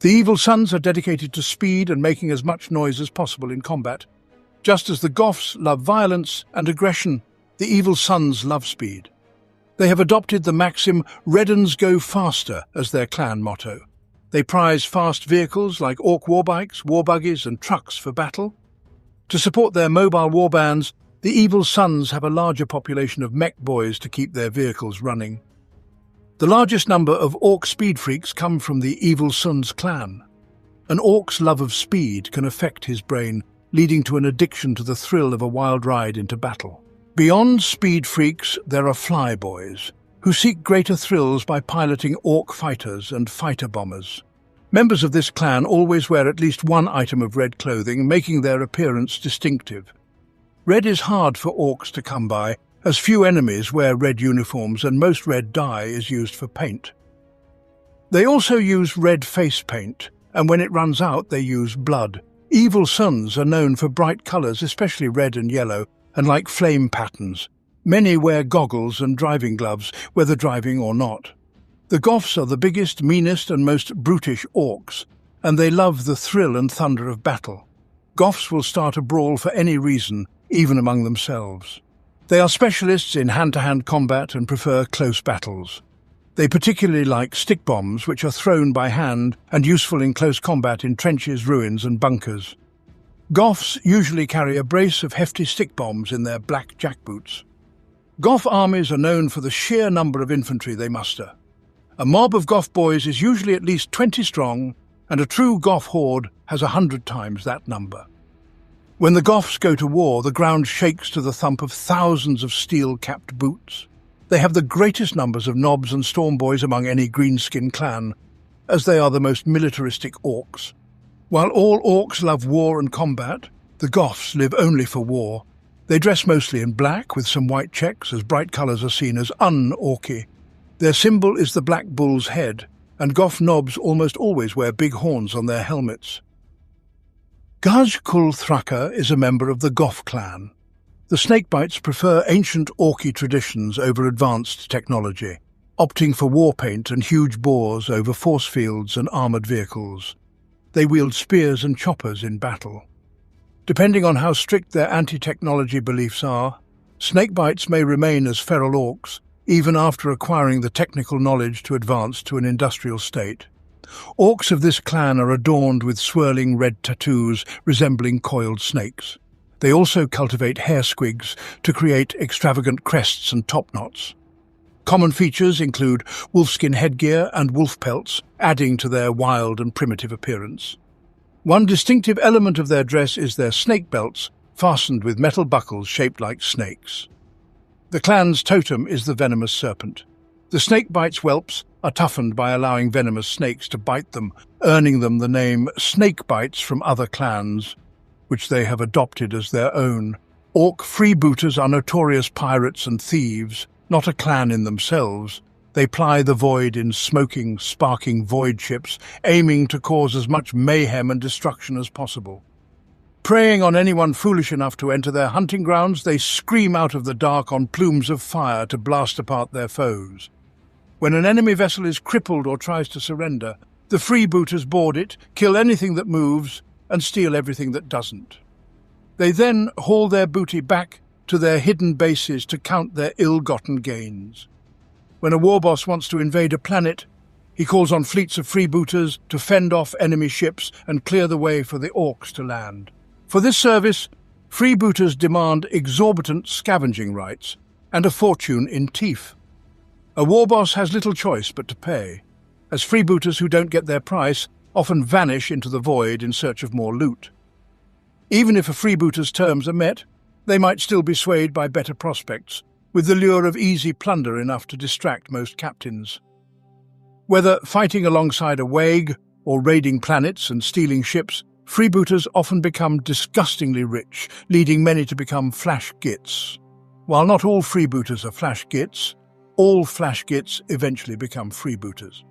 The Evil Sons are dedicated to speed and making as much noise as possible in combat. Just as the Goths love violence and aggression, the Evil Sons love speed. They have adopted the maxim "Red Uns go faster" as their clan motto. They prize fast vehicles like orc warbikes, war buggies and trucks for battle. To support their mobile warbands, the Evil Sons have a larger population of mech boys to keep their vehicles running. The largest number of orc speed freaks come from the Evil Sons clan. An orc's love of speed can affect his brain, leading to an addiction to the thrill of a wild ride into battle. Beyond speed freaks, there are flyboys, who seek greater thrills by piloting orc fighters and fighter bombers. Members of this clan always wear at least one item of red clothing, making their appearance distinctive. Red is hard for orcs to come by, as few enemies wear red uniforms and most red dye is used for paint. They also use red face paint, and when it runs out they use blood. Evil Sons are known for bright colours, especially red and yellow, and like flame patterns. Many wear goggles and driving gloves, whether driving or not. The Goths are the biggest, meanest and most brutish orcs, and they love the thrill and thunder of battle. Goths will start a brawl for any reason, even among themselves. They are specialists in hand-to-hand combat and prefer close battles. They particularly like stick bombs, which are thrown by hand and useful in close combat in trenches, ruins and bunkers. Goths usually carry a brace of hefty stick bombs in their black jackboots. Goth armies are known for the sheer number of infantry they muster. A mob of Goth boys is usually at least 20 strong, and a true Goth horde has 100 times that number. When the Goths go to war, the ground shakes to the thump of thousands of steel-capped boots. They have the greatest numbers of nobs and stormboys among any greenskin clan, as they are the most militaristic orcs. While all orcs love war and combat, the Goths live only for war. They dress mostly in black, with some white checks, as bright colours are seen as un-orky. Their symbol is the black bull's head, and Goth nobs almost always wear big horns on their helmets. Gaj Kul Thraka is a member of the Goth clan. The Snakebites prefer ancient orky traditions over advanced technology, opting for war paint and huge boars over force fields and armoured vehicles. They wield spears and choppers in battle. Depending on how strict their anti-technology beliefs are, Snakebites may remain as feral orcs, even after acquiring the technical knowledge to advance to an industrial state. Orcs of this clan are adorned with swirling red tattoos resembling coiled snakes. They also cultivate hair squigs to create extravagant crests and top knots. Common features include wolfskin headgear and wolf pelts, adding to their wild and primitive appearance. One distinctive element of their dress is their snake belts, fastened with metal buckles shaped like snakes. The clan's totem is the venomous serpent. The Snakebites' whelps are toughened by allowing venomous snakes to bite them, earning them the name Snakebites from other clans, which they have adopted as their own. Orc freebooters are notorious pirates and thieves, not a clan in themselves. They ply the void in smoking, sparking void ships, aiming to cause as much mayhem and destruction as possible. Preying on anyone foolish enough to enter their hunting grounds, they scream out of the dark on plumes of fire to blast apart their foes. When an enemy vessel is crippled or tries to surrender, the freebooters board it, kill anything that moves, and steal everything that doesn't. They then haul their booty back to their hidden bases to count their ill-gotten gains. When a warboss wants to invade a planet, he calls on fleets of freebooters to fend off enemy ships and clear the way for the orcs to land. For this service, freebooters demand exorbitant scavenging rights and a fortune in teeth. A warboss has little choice but to pay, as freebooters who don't get their price often vanish into the void in search of more loot. Even if a freebooter's terms are met, they might still be swayed by better prospects, with the lure of easy plunder enough to distract most captains. Whether fighting alongside a wag or raiding planets and stealing ships, freebooters often become disgustingly rich, leading many to become flash gits. While not all freebooters are flash gits, all flash gits eventually become freebooters.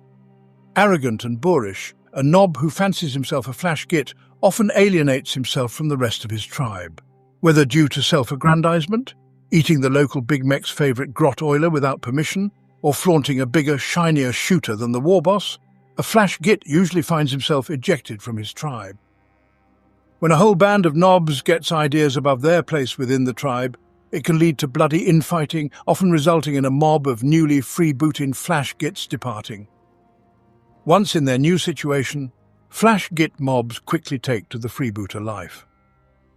Arrogant and boorish, a nob who fancies himself a flash git often alienates himself from the rest of his tribe. Whether due to self-aggrandizement, eating the local Big Mech's favourite grot oiler without permission, or flaunting a bigger, shinier shooter than the warboss, a flash git usually finds himself ejected from his tribe. When a whole band of nobs gets ideas above their place within the tribe, it can lead to bloody infighting, often resulting in a mob of newly freebooting flash gits departing. Once in their new situation, flash git mobs quickly take to the freebooter life.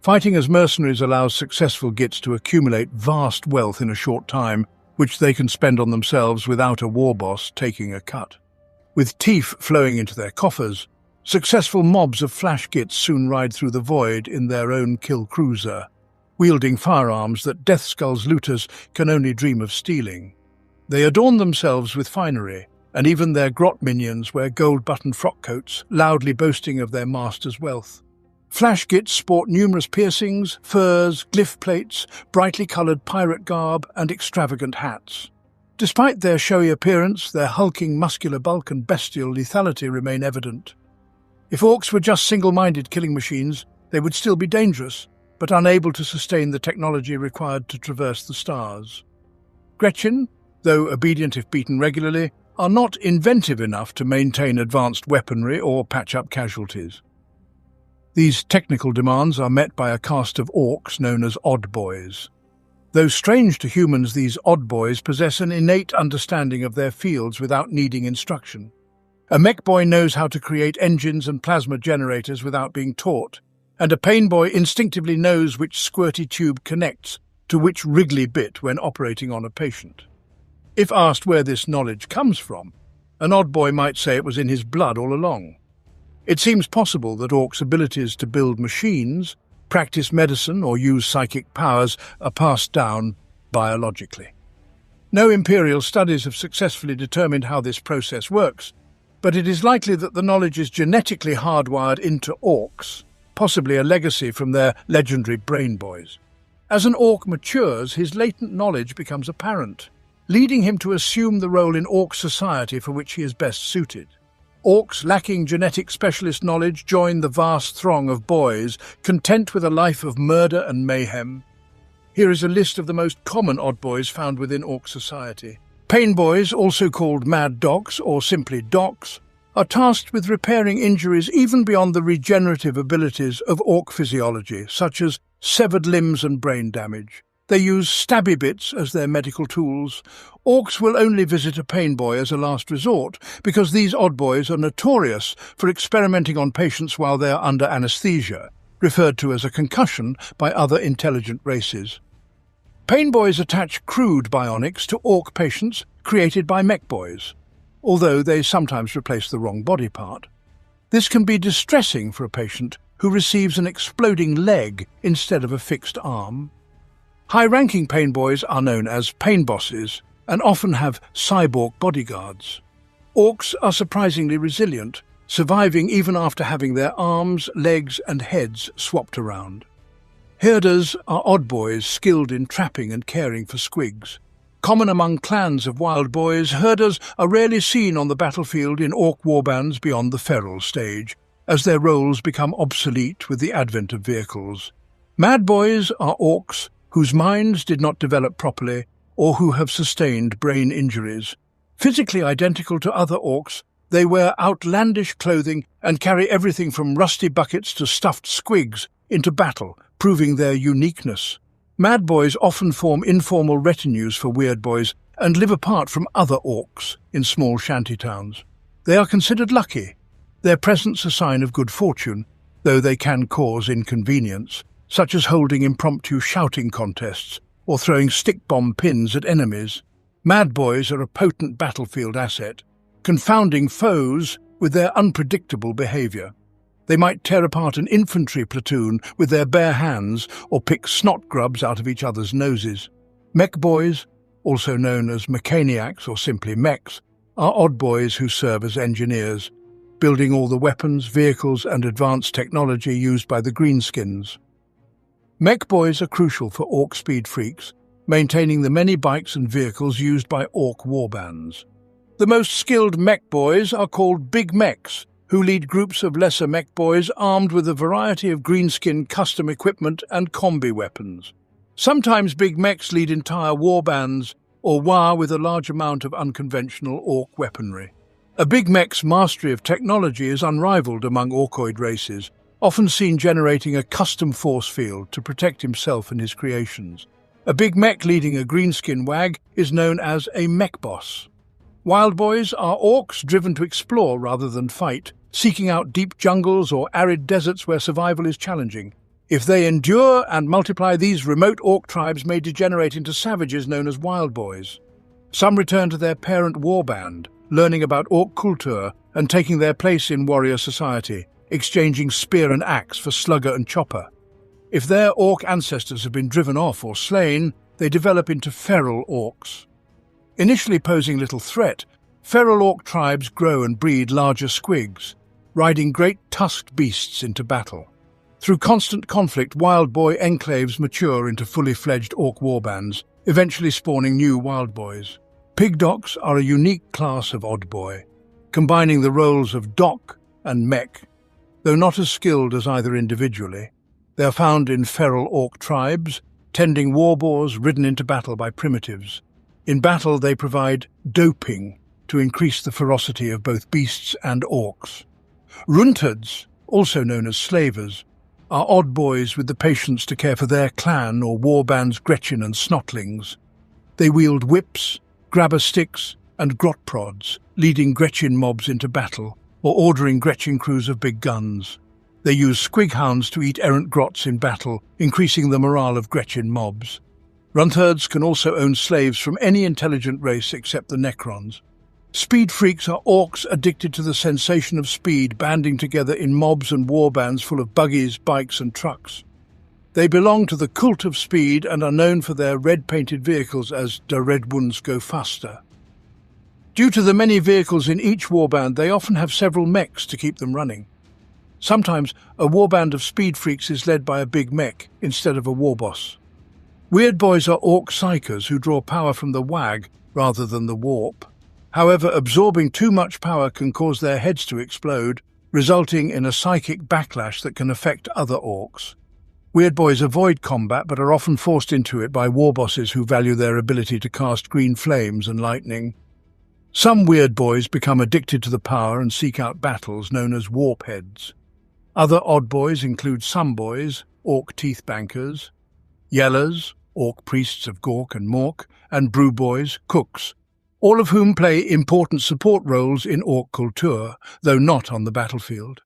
Fighting as mercenaries allows successful gits to accumulate vast wealth in a short time, which they can spend on themselves without a warboss taking a cut. With teeth flowing into their coffers, successful mobs of flash gits soon ride through the void in their own kill cruiser, wielding firearms that Deathskull's looters can only dream of stealing. They adorn themselves with finery, and even their grot minions wear gold-buttoned frock coats, loudly boasting of their master's wealth. Flash gits sport numerous piercings, furs, glyph plates, brightly coloured pirate garb, and extravagant hats. Despite their showy appearance, their hulking muscular bulk and bestial lethality remain evident. If orcs were just single-minded killing machines, they would still be dangerous, but unable to sustain the technology required to traverse the stars. Gretchen, though obedient if beaten regularly, are not inventive enough to maintain advanced weaponry or patch up casualties. These technical demands are met by a caste of orcs known as odd boys. Though strange to humans, these odd boys possess an innate understanding of their fields without needing instruction. A mech boy knows how to create engines and plasma generators without being taught, and a pain boy instinctively knows which squirty tube connects to which wriggly bit when operating on a patient. If asked where this knowledge comes from, an odd boy might say it was in his blood all along. It seems possible that orcs' abilities to build machines practice medicine, or use psychic powers are passed down biologically. No imperial studies have successfully determined how this process works, but it is likely that the knowledge is genetically hardwired into orcs, possibly a legacy from their legendary brain boys. As an orc matures, his latent knowledge becomes apparent, leading him to assume the role in orc society for which he is best suited. Orcs lacking genetic specialist knowledge join the vast throng of boys content with a life of murder and mayhem. Here is a list of the most common odd boys found within orc society. Pain boys, also called mad docs or simply docs, are tasked with repairing injuries even beyond the regenerative abilities of orc physiology, such as severed limbs and brain damage. They use stabby bits as their medical tools. Orcs will only visit a pain boy as a last resort because these odd boys are notorious for experimenting on patients while they are under anesthesia, referred to as a concussion by other intelligent races. Pain boys attach crude bionics to orc patients created by mech boys, although they sometimes replace the wrong body part. This can be distressing for a patient who receives an exploding leg instead of a fixed arm. High-ranking pain boys are known as pain bosses and often have cyborg bodyguards. Orcs are surprisingly resilient, surviving even after having their arms, legs and heads swapped around. Herders are odd boys skilled in trapping and caring for squigs. Common among clans of wild boys, herders are rarely seen on the battlefield in orc warbands beyond the feral stage, as their roles become obsolete with the advent of vehicles. Mad boys are orcs whose minds did not develop properly or who have sustained brain injuries. Physically identical to other orcs, they wear outlandish clothing and carry everything from rusty buckets to stuffed squigs into battle, proving their uniqueness. Mad boys often form informal retinues for weird boys and live apart from other orcs in small shantytowns. They are considered lucky, their presence a sign of good fortune, though they can cause inconvenience, such as holding impromptu shouting contests or throwing stick bomb pins at enemies. Mad boys are a potent battlefield asset, confounding foes with their unpredictable behavior. They might tear apart an infantry platoon with their bare hands or pick snot grubs out of each other's noses. Mech boys, also known as mechaniacs or simply mechs, are odd boys who serve as engineers, building all the weapons, vehicles and advanced technology used by the greenskins. Mech boys are crucial for orc speed freaks, maintaining the many bikes and vehicles used by orc warbands. The most skilled mech boys are called big mechs, who lead groups of lesser mech boys armed with a variety of greenskin custom equipment and combi weapons. Sometimes big mechs lead entire warbands or war with a large amount of unconventional orc weaponry. A big mech's mastery of technology is unrivaled among orcoid races, often seen generating a custom force field to protect himself and his creations. A big mech leading a greenskin wag is known as a mech boss. Wild boys are orcs driven to explore rather than fight, seeking out deep jungles or arid deserts where survival is challenging. If they endure and multiply, these remote orc tribes may degenerate into savages known as wild boys. Some return to their parent warband, learning about orc culture and taking their place in warrior society, exchanging spear and axe for slugger and chopper. If their orc ancestors have been driven off or slain, they develop into feral orcs. Initially posing little threat, feral orc tribes grow and breed larger squigs, riding great tusked beasts into battle. Through constant conflict, wild boy enclaves mature into fully fledged orc warbands, eventually spawning new wild boys. Pig docs are a unique class of odd boy, combining the roles of doc and mech. Though not as skilled as either individually, they are found in feral orc tribes, tending war boars ridden into battle by primitives. In battle, they provide doping to increase the ferocity of both beasts and orcs. Runtards, also known as slavers, are odd boys with the patience to care for their clan or warband's Gretchen and Snotlings. They wield whips, grabber sticks, and grot prods, leading Gretchen mobs into battle or ordering Gretchen crews of big guns. They use squig hounds to eat errant grots in battle, increasing the morale of Gretchen mobs. Runtards can also own slaves from any intelligent race except the Necrons. Speed freaks are orcs addicted to the sensation of speed, banding together in mobs and warbands full of buggies, bikes and trucks. They belong to the cult of speed and are known for their red-painted vehicles as "the red ones go faster." Due to the many vehicles in each warband, they often have several mechs to keep them running. Sometimes a warband of speed freaks is led by a big mech instead of a war boss. Weird boys are orc psychers who draw power from the wag rather than the warp. However, absorbing too much power can cause their heads to explode, resulting in a psychic backlash that can affect other orcs. Weird boys avoid combat but are often forced into it by war bosses who value their ability to cast green flames and lightning. Some weird boys become addicted to the power and seek out battles known as warp heads. Other odd boys include some boys, orc teeth bankers, yellers, orc priests of Gork and Mork, and brew boys, cooks, all of whom play important support roles in orc culture, though not on the battlefield.